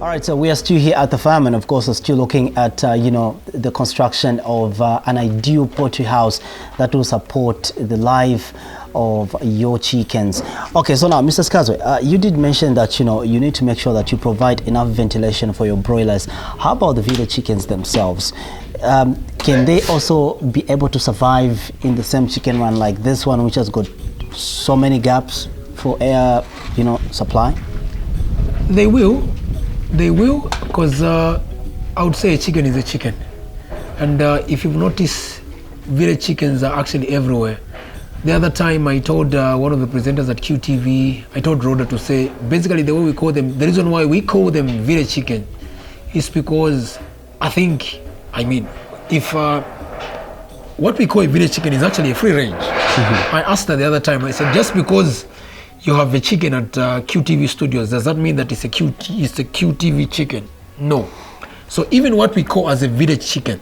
All right, so we are still here at the farm, and of course, we're still looking at the construction of an ideal poultry house that will support the life of your chickens. Okay, so now, Mr. Skazwe, you did mention that you need to make sure that you provide enough ventilation for your broilers. How about the village chickens themselves? Can they also be able to survive in the same chicken run like this one, which has got so many gaps for air, supply? They will, because I would say a chicken is a chicken. And if you've noticed, village chickens are actually everywhere. The other time I told one of the presenters at QTV, I told Rhoda to say, basically the way we call them, the reason why we call them village chicken is because if what we call a village chicken is actually a free range. I asked her the other time, I said, just because you have a chicken at QTV studios, does that mean that it's a QTV chicken? No. So even what we call as a village chicken,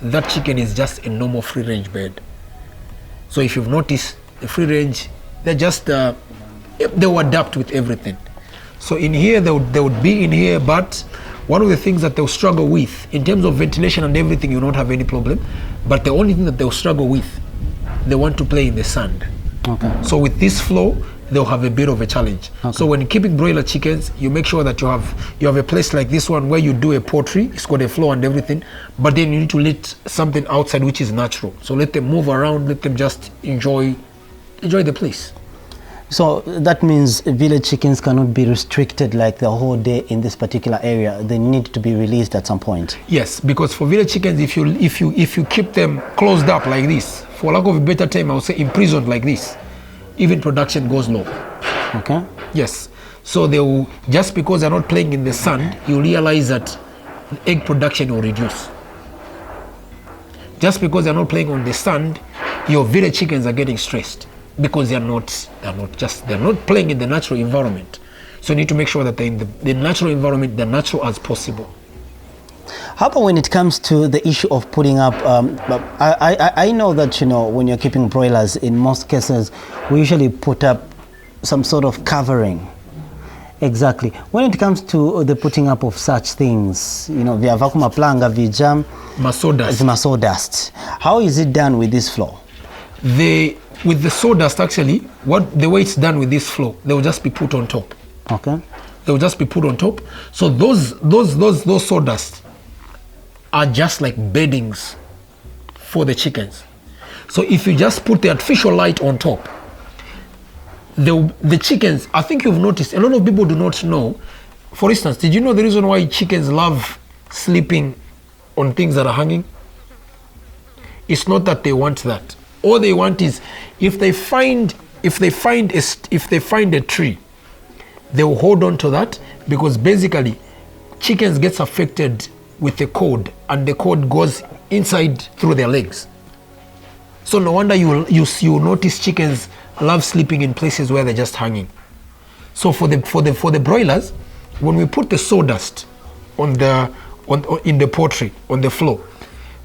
that chicken is just a normal free range bird. So if you've noticed, the free range, they're just, they will adapt with everything. So in here, they would be in here, but one of the things that they'll struggle with, in terms of ventilation and everything, you don't have any problem. But the only thing that they'll struggle with, they want to play in the sand. Okay. So with this flow, they'll have a bit of a challenge. Okay. So when keeping broiler chickens, you make sure that you have a place like this one where you do a poultry, it's got a floor and everything, but then you need to let something outside which is natural. So let them move around, let them just enjoy the place. So that means village chickens cannot be restricted like the whole day in this particular area. They need to be released at some point. Yes, because for village chickens, if you keep them closed up like this, for lack of a better term, I would say imprisoned like this, even production goes low. Okay. Yes. So they will, just because they're not playing in the sun, you realize that egg production will reduce. Just because they're not playing on the sun, your village chickens are getting stressed because they're not playing in the natural environment. So you need to make sure that they're in the natural environment, they're natural as possible. How about when it comes to the issue of putting up, I know that, when you're keeping broilers, in most cases, we usually put up some sort of covering. Exactly. When it comes to the putting up of such things, via vacuum planga, via jam, sawdust. How is it done with this floor? With the sawdust, actually, the way it's done with this floor, they will just be put on top. Okay. They will just be put on top. So those sawdust are just like beddings for the chickens. So if you just put the artificial light on top, the chickens, I think you've noticed, a lot of people do not know. For instance, did you know the reason why chickens love sleeping on things that are hanging? It's not that they want that. All they want is, if they find a tree, they will hold on to that, because basically chickens gets affected with the cord, and the cord goes inside through their legs. So no wonder you notice chickens love sleeping in places where they're just hanging. So for the broilers, when we put the sawdust in the poultry on the floor,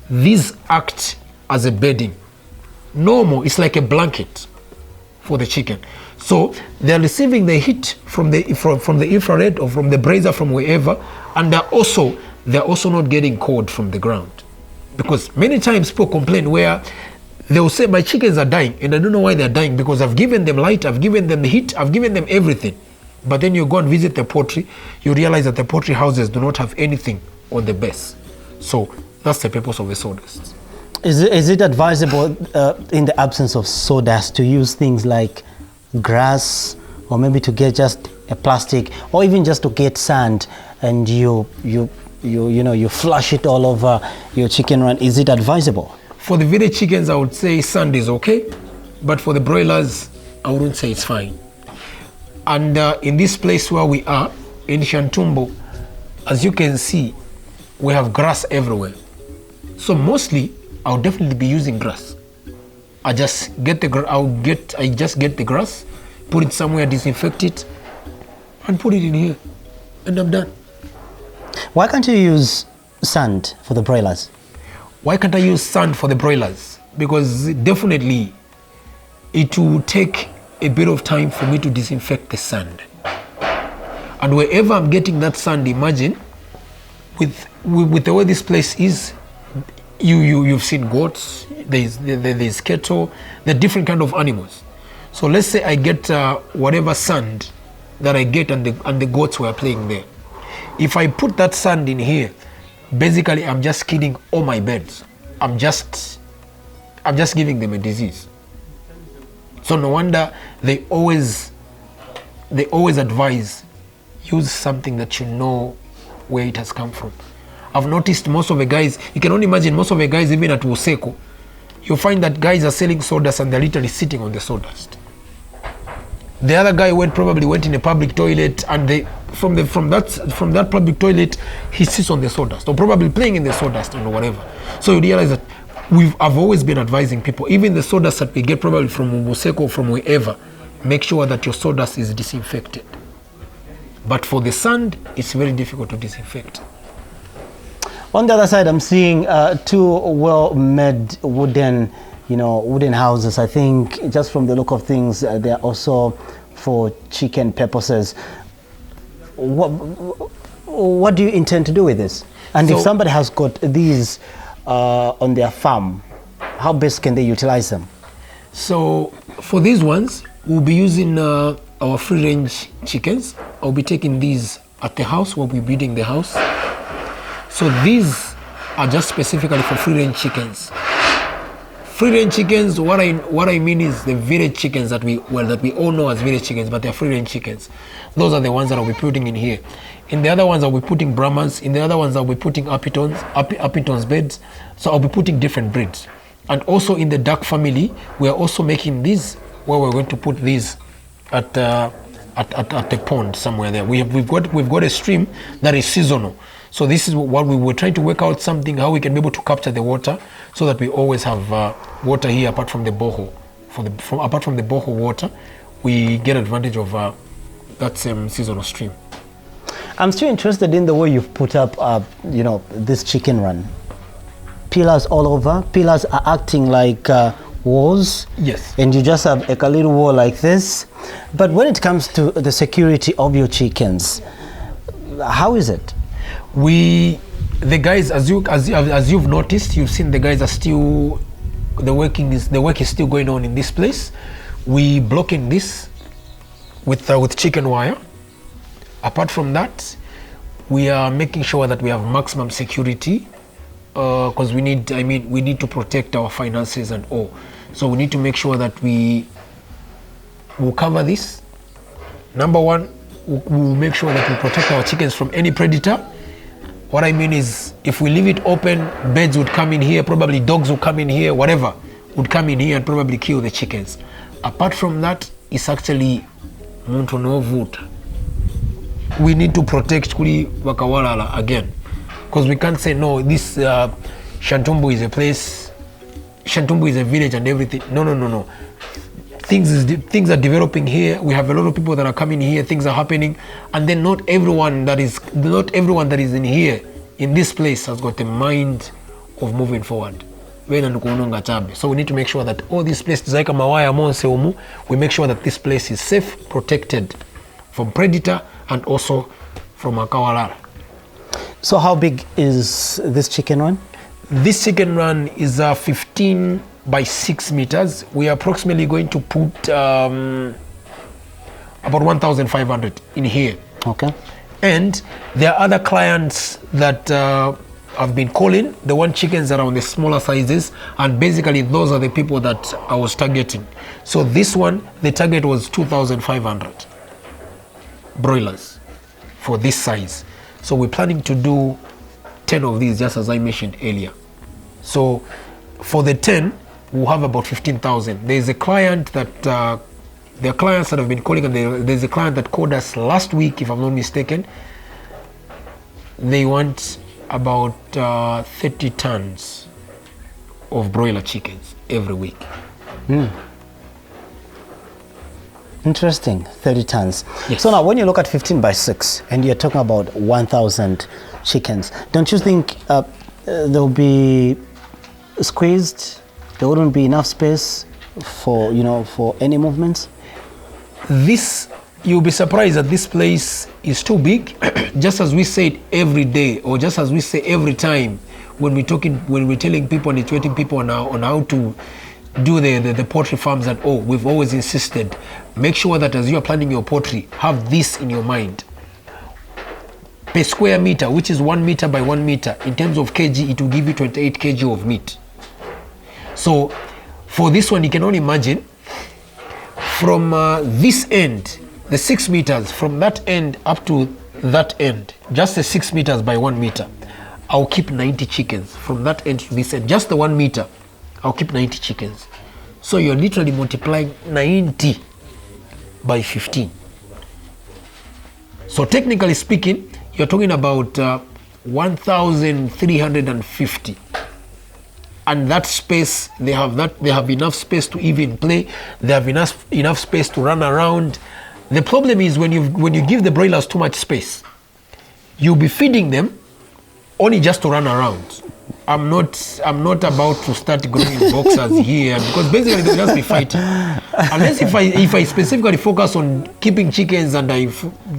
these act as a bedding. Normal, it's like a blanket for the chicken. So they're receiving the heat from the infrared or from the brazier, from wherever, and they're also not getting cold from the ground. Because many times people complain where they'll say, my chickens are dying, and I don't know why they're dying, because I've given them light, I've given them the heat, I've given them everything. But then you go and visit the poultry, you realize that the poultry houses do not have anything on the base. So that's the purpose of the sawdust. Is it advisable in the absence of sawdust to use things like grass, or maybe to get just a plastic, or even just to get sand and you flush it all over your chicken run? Is it advisable? For the village chickens, I would say sand is okay, but for the broilers, I wouldn't say it's fine. And in this place where we are, in Shantumbo, as you can see, we have grass everywhere. So mostly, I'll definitely be using grass. I just get the grass, put it somewhere, disinfect it, and put it in here, and I'm done. Why can't you use sand for the broilers? Why can't I use sand for the broilers? Because definitely it will take a bit of time for me to disinfect the sand. And wherever I'm getting that sand, imagine with the way this place is, you've seen goats, there's cattle, there are different kind of animals. So let's say I get whatever sand that I get, and the goats were playing there. If I put that sand in here, basically I'm just killing all my birds. I'm just giving them a disease. So no wonder they always advise, use something that you know where it has come from. I've noticed most of the guys, you can only imagine most of the guys even at Woseko, you find that guys are selling sawdust and they're literally sitting on the sawdust. The other guy probably went in a public toilet, and from that public toilet he sits on the sawdust, or probably playing in the sawdust or whatever. So you realize that I've always been advising people, even the sawdust that we get probably from Woseko, from wherever, make sure that your sawdust is disinfected. But for the sand, it's very difficult to disinfect. On the other side, I'm seeing two well-made wooden houses. I think just from the look of things, they're also for chicken purposes. What do you intend to do with this? And if somebody has got these on their farm, how best can they utilize them? So for these ones, we'll be using our free-range chickens. I'll be taking these at the house. We'll be breeding the house. So these are just specifically for free-range chickens. Free-range chickens, what I mean is the village chickens that we all know as village chickens, but they're free-range chickens. Those are the ones that I'll be putting in here. In the other ones, I'll be putting Brahmans. In the other ones, I'll be putting Appletons beds. So I'll be putting different breeds. And also in the duck family, we are also making these, where we're going to put these at the pond somewhere there. We've got a stream that is seasonal. So this is what we were trying to work out, something how we can be able to capture the water, so that we always have water here apart from the borehole. Apart from the borehole water, we get advantage of that same seasonal stream. I'm still interested in the way you've put up, this chicken run. Pillars all over. Pillars are acting like walls. Yes. And you just have a little wall like this. But when it comes to the security of your chickens, how is it? The guys, as you've noticed, you've seen the guys are still, the work is still going on in this place. We blocking this with chicken wire. Apart from that, we are making sure that we have maximum security, because we need to protect our finances and all. So we need to make sure that we will cover this. Number one, we'll make sure that we protect our chickens from any predator. What I mean is, if we leave it open, birds would come in here, probably dogs would come in here, whatever would come in here and probably kill the chickens. Apart from that, it's actually muntu no vuta. We need to protect kuli wakawalala again, because we can't say no, this Shantumbu is a place, Shantumbu is a village and everything. No. Things are developing here. We have a lot of people that are coming here. Things are happening, and then not everyone that is in here, in this place, has got a mind of moving forward. So we need to make sure that all these places, like Mawaya Monse, we make sure that this place is safe, protected from predator and also from Akawalala. So how big is this chicken run? This chicken run is 15 by 6 meters. We are approximately going to put about 1,500 in here. Okay. And there are other clients that have been calling. They want chickens that are on the smaller sizes, and basically those are the people that I was targeting. So this one, the target was 2,500 broilers for this size. So we're planning to do 10 of these, just as I mentioned earlier. So for the 10, we'll have about 15,000. There's a client that, there are clients that have been calling, and there's a client that called us last week, if I'm not mistaken. They want about 30 tons of broiler chickens every week. Interesting, 30 tons. Yes. So now when you look at 15 by 6 and you're talking about 1,000 chickens, don't you think they'll be squeezed? There wouldn't be enough space for, for any movements? This you'll be surprised that this place is too big. Just as we say it every day, or just as we say every time when we're telling people and educating people on how to do the poultry farms, that we've always insisted, make sure that as you are planning your poultry, have this in your mind. Per square meter, which is 1 meter by 1 meter, in terms of kg, it will give you 28 kg of meat. So for this one, you can only imagine from this end, the 6 meters, from that end up to that end, just the 6 meters by 1 meter, I'll keep 90 chickens. From that end to this end, just the 1 meter, I'll keep 90 chickens. So you're literally multiplying 90 by 15. So technically speaking, you're talking about 1,350. And that space, they have enough space to even play. They have enough space to run around. The problem is when you give the broilers too much space, you'll be feeding them only just to run around. I'm not about to start growing boxers here, because basically they'll just be fighting. Unless if I specifically focus on keeping chickens and I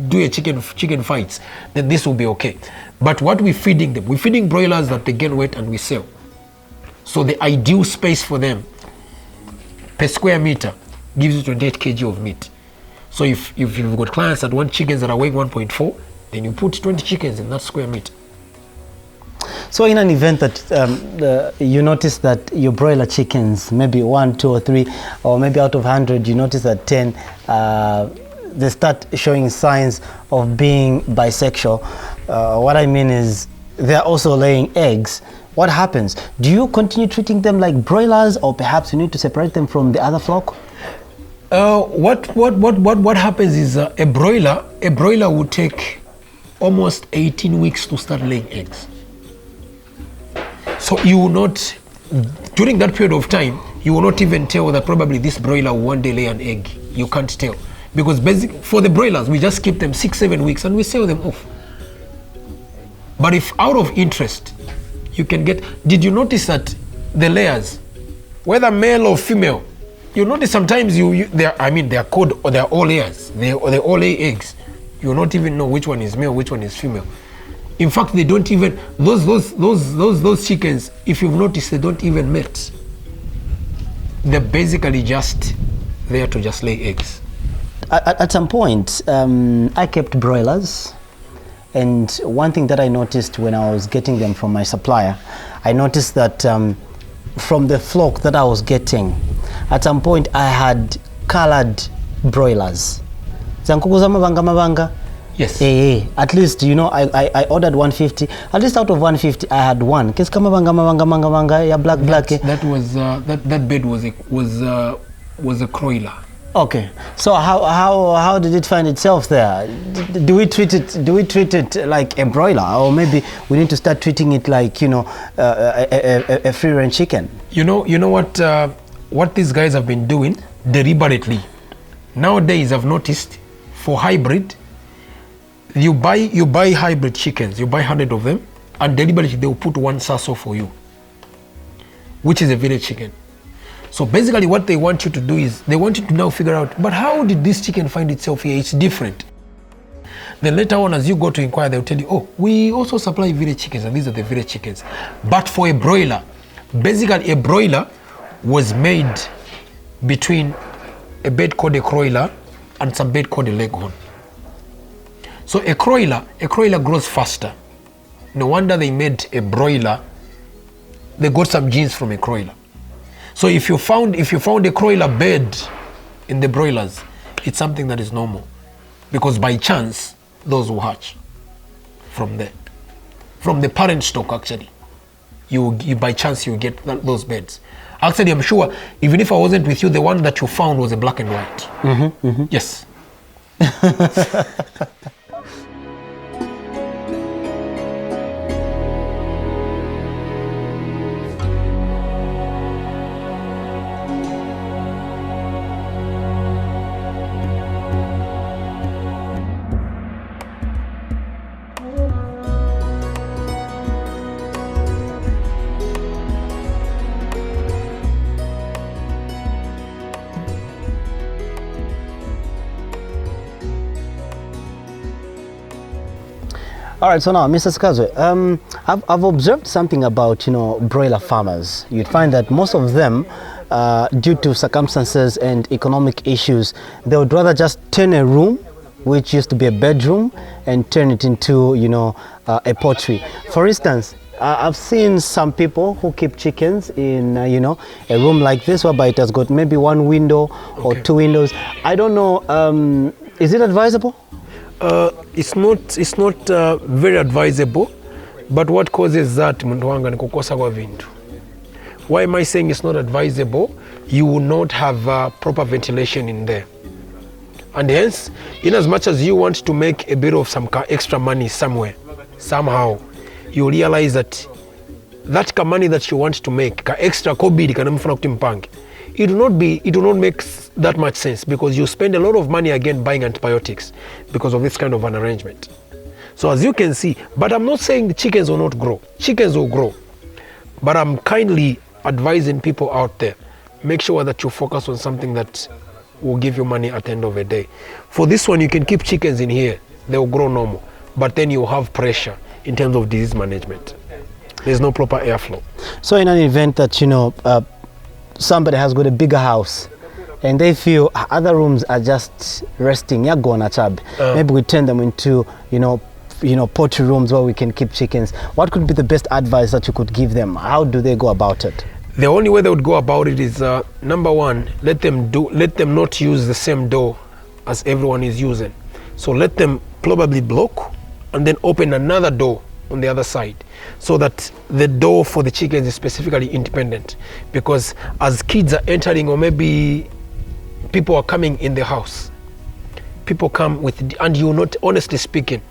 do a chicken fights, then this will be okay. But what we're feeding them, we're feeding broilers that they gain weight and we sell. So the ideal space for them per square meter gives you 28 kg of meat. So if you've got clients that want chickens that are weighing 1.4, then you put 20 chickens in that square meter. So in an event that you notice that your broiler chickens, maybe 1, 2 or 3, or maybe out of 100, you notice that 10, they start showing signs of being bisexual. What I mean is they're also laying eggs. What happens? Do you continue treating them like broilers, or perhaps you need to separate them from the other flock? What happens is a broiler would take almost 18 weeks to start laying eggs. So you will not, during that period of time, you will not even tell that probably this broiler will one day lay an egg. You can't tell. Because for the broilers, we just keep them 6-7 weeks and we sell them off. But if out of interest, you can get, did you notice that the layers, whether male or female, you notice sometimes they're called, or they're all layers. They all lay eggs. You will not even know which one is male, which one is female. In fact, they don't even, those chickens, if you've noticed, they don't even mate. They're basically just there to just lay eggs. At some point, I kept broilers. And one thing that I noticed when I was getting them from my supplier, I noticed that from the flock that I was getting, at some point I had colored broilers. Yes. At least, I ordered 150. At least out of 150, I had one. Black. That bed was a croiler. Okay. So how did it find itself there? Do we treat it like a broiler, or maybe we need to start treating it like a free range chicken? You know what these guys have been doing deliberately. Nowadays, I've noticed for hybrid, you buy hybrid chickens, you buy 100 of them, and deliberately they will put one sasso for you, which is a village chicken. So basically what they want you to do is, they want you to now figure out, but how did this chicken find itself here? It's different. Then later on, as you go to inquire, they'll tell you, oh, we also supply village chickens, and these are the village chickens. But for a broiler, basically a broiler was made between a bed called a croiler and some bed called a leghorn. So a croiler grows faster. No wonder they made a broiler. They got some genes from a croiler. So if you found a croiler bed in the broilers, it's something that is normal, because by chance those will hatch from there, from the parent stock. Actually, you by chance you get those beds. Actually, I'm sure even if I wasn't with you, the one that you found was a black and white. Mm-hmm, mm-hmm. Yes. All right, so now, Mr. Skazwe, I've observed something about, broiler farmers. You'd find that most of them, due to circumstances and economic issues, they would rather just turn a room, which used to be a bedroom, and turn it into, a poultry. For instance, I've seen some people who keep chickens in, a room like this, whereby it has got maybe one window or two windows. I don't know, is it advisable? It's not very advisable, but what causes that muntu wanga ni kukosa kwa vintu. Why am I saying it's not advisable? You will not have proper ventilation in there, and hence, in as much as you want to make a bit of some extra money somewhere, somehow, you realize that that money that you want to make, extra kobidi kana mfuna kuti mpange, it will not make that much sense, because you spend a lot of money again buying antibiotics because of this kind of an arrangement. So as you can see, but I'm not saying the chickens will not grow. Chickens will grow. But I'm kindly advising people out there, make sure that you focus on something that will give you money at the end of the day. For this one, you can keep chickens in here. They will grow normal. But then you have pressure in terms of disease management. There's no proper airflow. So in an event that, somebody has got a bigger house and they feel other rooms are just resting, maybe we turn them into, poultry rooms where we can keep chickens. What could be the best advice that you could give them? How do they go about it? The only way they would go about it is, number one, let them not use the same door as everyone is using. So let them probably block and then open another door on the other side, so that the door for the chickens is specifically independent. Because as kids are entering, or maybe people are coming in the house, people come with, and you're not, honestly speaking,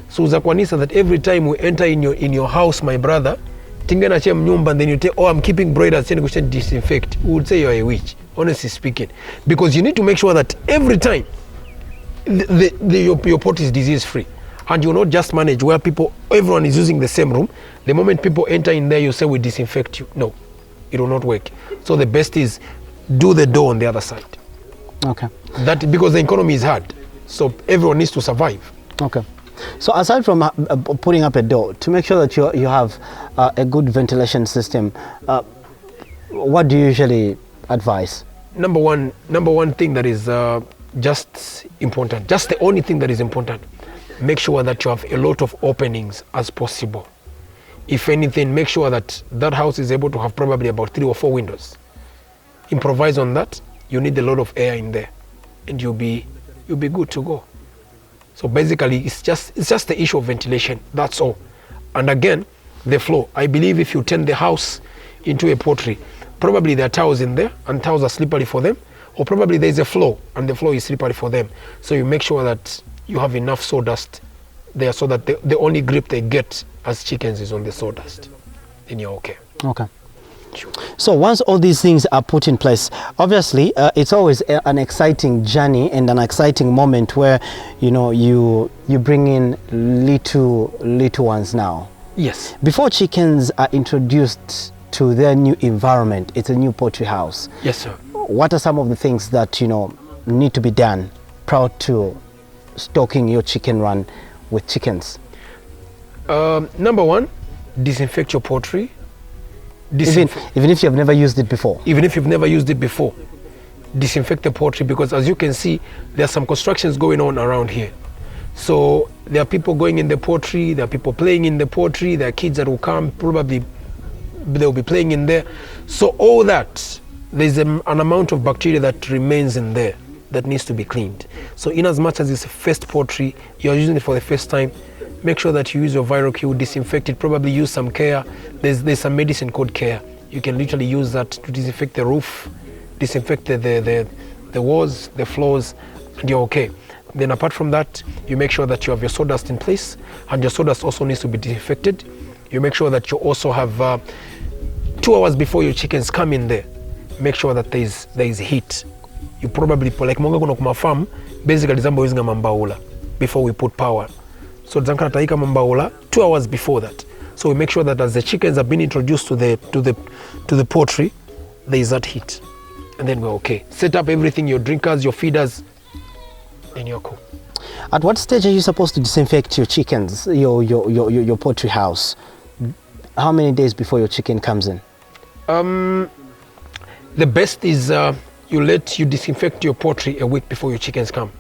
so zakwanisa that every time we enter in your house, my brother, tingena chem nyumba, and then you tell, oh, I'm keeping broilers, then we should disinfect, we would say you're a witch, honestly speaking, because you need to make sure that every time your pot is disease free. And you not just manage where everyone is using the same room. The moment people enter in there, you say we disinfect you. No, it will not work. So the best is do the door on the other side. Okay. That because the economy is hard, so everyone needs to survive. Okay. So aside from putting up a door, to make sure that you have a good ventilation system, what do you usually advise? Number one thing that is just important, just the only thing that is important, make sure that you have a lot of openings as possible. If anything, make sure that house is able to have probably about 3 or 4 windows. Improvise on that. You need a lot of air in there, and you'll be good to go. So basically, it's just the issue of ventilation. That's all. And again, the floor. I believe if you turn the house into a poultry, probably there are towels in there, and towels are slippery for them, or probably there's a floor, and the floor is slippery for them. So you make sure that you have enough sawdust there, so that the only grip they get as chickens is on the sawdust. Then you're okay. Okay. So once all these things are put in place, obviously it's always an exciting journey and an exciting moment where you bring in little ones now. Yes. Before chickens are introduced to their new environment, it's a new poultry house. Yes, sir. What are some of the things that need to be done prior to stocking your chicken run with chickens? Number one, disinfect your poultry. Even if you have never used it before? Even if you've never used it before, disinfect the poultry, because as you can see, there are some constructions going on around here. So there are people going in the poultry, there are people playing in the poultry, there are kids that will come, probably they'll be playing in there. So all that, there's an amount of bacteria that remains in there that needs to be cleaned. So in as much as it's a first poultry, you're using it for the first time, make sure that you use your viral kill, disinfect it, probably use some care. There's some medicine called care. You can literally use that to disinfect the roof, disinfect the walls, the floors, and you're okay. Then apart from that, you make sure that you have your sawdust in place, and your sawdust also needs to be disinfected. You make sure that you also have 2 hours before your chickens come in there, make sure that there is heat. You probably, like monga kuno kuma farm, basically zambo using a mambaula before we put power. So zankana taika mambaula 2 hours before that. So we make sure that as the chickens have been introduced to the poultry, there is that heat, and then we're okay. Set up everything, your drinkers, your feeders, and you're cool. At what stage are you supposed to disinfect your chickens, your poultry house? How many days before your chicken comes in? The best is you disinfect your poultry a week before your chickens come.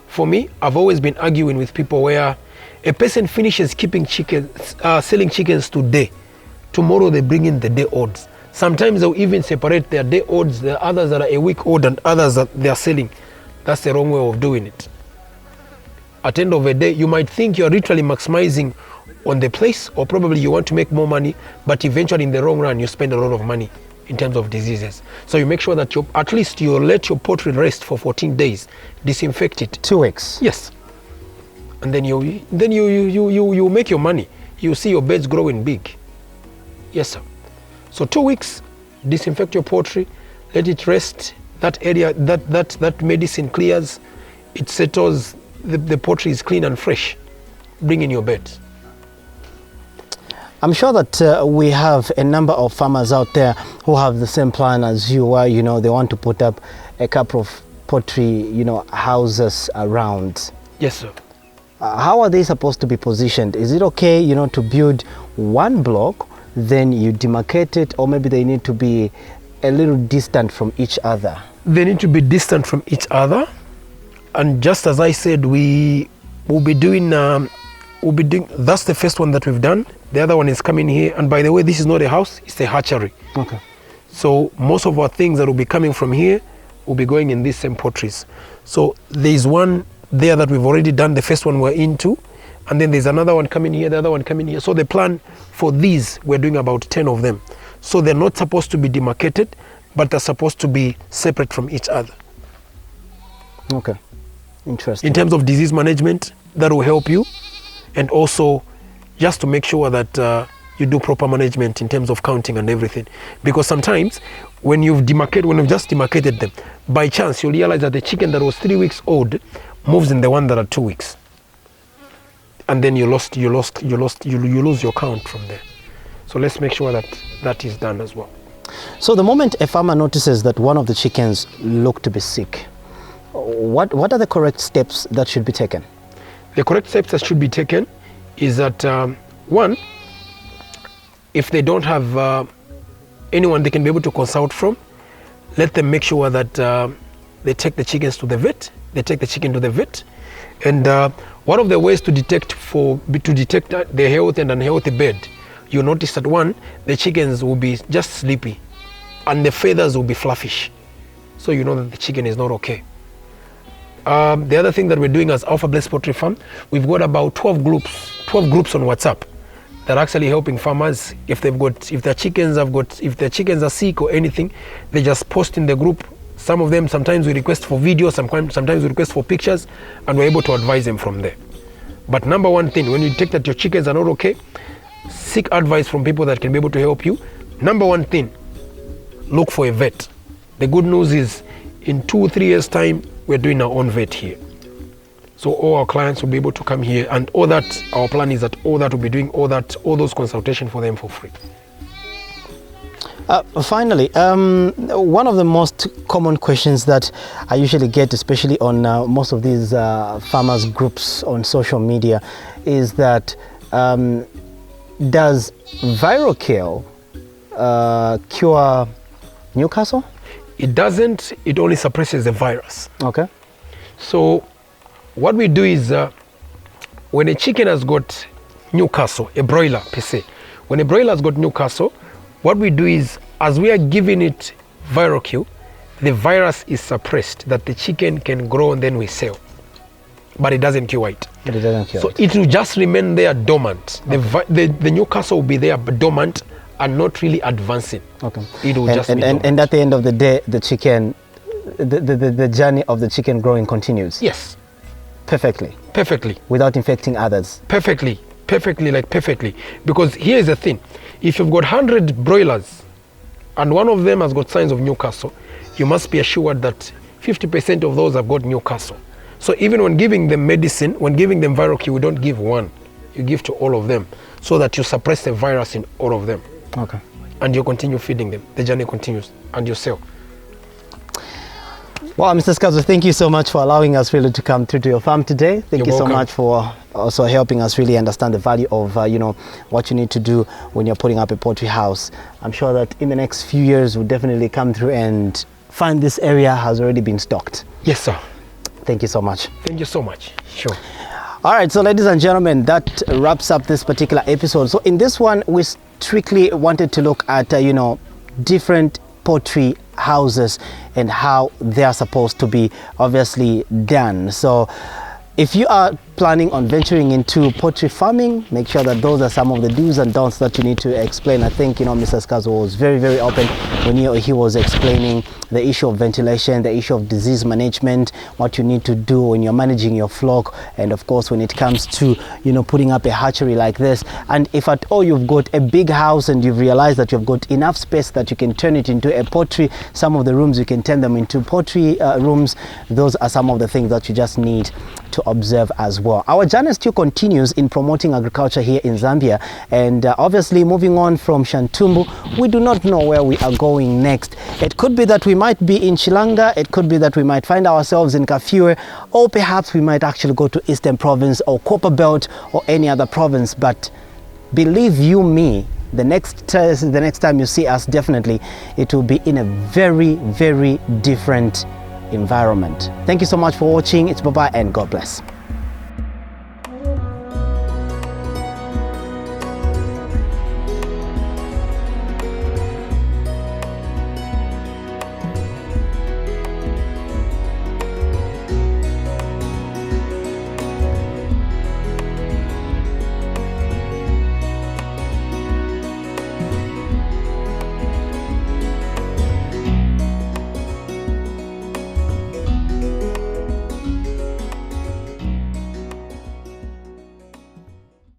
For me, I've always been arguing with people where a person finishes keeping chickens, selling chickens today, tomorrow they bring in the day olds. Sometimes they'll even separate their day olds, the others that are a week old and others that they are selling. That's the wrong way of doing it. At the end of the day, you might think you're literally maximizing on the place, or probably you want to make more money, but eventually in the long run, you spend a lot of money in terms of diseases. So you make sure that at least you let your poultry rest for 14 days, disinfect it. 2 weeks? Yes. And then you make your money. You see your birds growing big. Yes, sir. So 2 weeks, disinfect your poultry, let it rest. That area, that medicine clears, it settles, the poultry is clean and fresh. Bring in your birds. I'm sure that we have a number of farmers out there who have the same plan as you, where they want to put up a couple of poultry, houses around. Yes, sir. How are they supposed to be positioned? Is it okay, to build one block, then you demarcate it, or maybe they need to be a little distant from each other? They need to be distant from each other, and just as I said, we will be doing. That's the first one that we've done. The other one is coming here, and by the way, this is not a house; it's a hatchery. Okay. So most of our things that will be coming from here will be going in these same poultries. So there's one there that we've already done. The first one we're into, and then there's another one coming here, the other one coming here. So the plan for these, we're doing about 10 of them. So they're not supposed to be demarcated, but they're supposed to be separate from each other. Okay, interesting. In terms of disease management, that will help you, and also just to make sure that you do proper management in terms of counting and everything. Because sometimes when you've just demarcated them, by chance you'll realize that the chicken that was 3 weeks old moves in the one that are 2 weeks, and then you lose your count from there. So let's make sure that that is done as well. So the moment a farmer notices that one of the chickens look to be sick, what are the correct steps that should be taken? The correct steps that should be taken is that one, if they don't have anyone they can be able to consult from, let them make sure that they take the chickens to the vet. They take the chicken to the vet, and one of the ways to detect the healthy and unhealthy bird, you notice that one, the chickens will be just sleepy, and the feathers will be fluffish, so you know that the chicken is not okay. The other thing that we're doing as Alpha Blessed Poultry Farm, we've got about 12 groups on WhatsApp that are actually helping farmers. If their chickens are sick or anything, they just post in the group. Some of them, sometimes we request for videos, sometimes we request for pictures, and we're able to advise them from there. But number one thing, when you detect that your chickens are not okay, seek advice from people that can be able to help you. Number one thing, look for a vet. The good news is, in 2-3 years' time, we're doing our own vet here. So all our clients will be able to come here, and all that, our plan is that all that will be doing all those consultations for them for free. Finally, one of the most common questions that I usually get, especially on most of these farmers groups on social media, is that does viral kill cure Newcastle? It doesn't. It only suppresses the virus. Okay. So what we do is when a chicken has got Newcastle, a broiler per se, when a broiler has got Newcastle, what we do is, as we are giving it viral kill, the virus is suppressed, that the chicken can grow and then we sell. But it doesn't cure it. But it doesn't cure it. So it will just remain there dormant. Okay. The Newcastle will be there dormant and not really advancing. Okay. It will just be dormant. And at the end of the day, the chicken, the journey of the chicken growing continues. Yes. Perfectly. Perfectly. Without infecting others. Perfectly. Perfectly. Because here is the thing. If you've got 100 broilers and one of them has got signs of Newcastle, you must be assured that 50% of those have got Newcastle. So even when giving them medicine, when giving them viral kill, we don't give one. You give to all of them so that you suppress the virus in all of them. Okay. And you continue feeding them. The journey continues and you sell. Well, Mr. Skazo, thank you so much for allowing us really to come through to your farm today. Thank you so much for also helping us really understand the value of, what you need to do when you're putting up a poultry house. I'm sure that in the next few years, we'll definitely come through and find this area has already been stocked. Yes, sir. Thank you so much. Thank you so much. Sure. All right, so ladies and gentlemen, that wraps up this particular episode. So in this one, we strictly wanted to look at, different poultry houses and how they are supposed to be obviously done. So if you are planning on venturing into poultry farming, make sure that those are some of the do's and don'ts that you need to explain. I think, Mr. Skazo was very, very open when he was explaining the issue of ventilation, the issue of disease management, what you need to do when you're managing your flock, and of course when it comes to, putting up a hatchery like this. And if at all you've got a big house and you've realized that you've got enough space that you can turn it into a poultry, some of the rooms you can turn them into poultry rooms. Those are some of the things that you just need to observe as well. Our journey still continues in promoting agriculture here in Zambia, and obviously moving on from Shantumbu, we do not know where we are going next. It could be that we might be in Chilanga, it could be that we might find ourselves in Kafue, or perhaps we might actually go to Eastern Province or Copper Belt or any other province. But believe you me, the next time you see us, definitely it will be in a very, very different environment. Thank you so much for watching. It's bye-bye and God bless.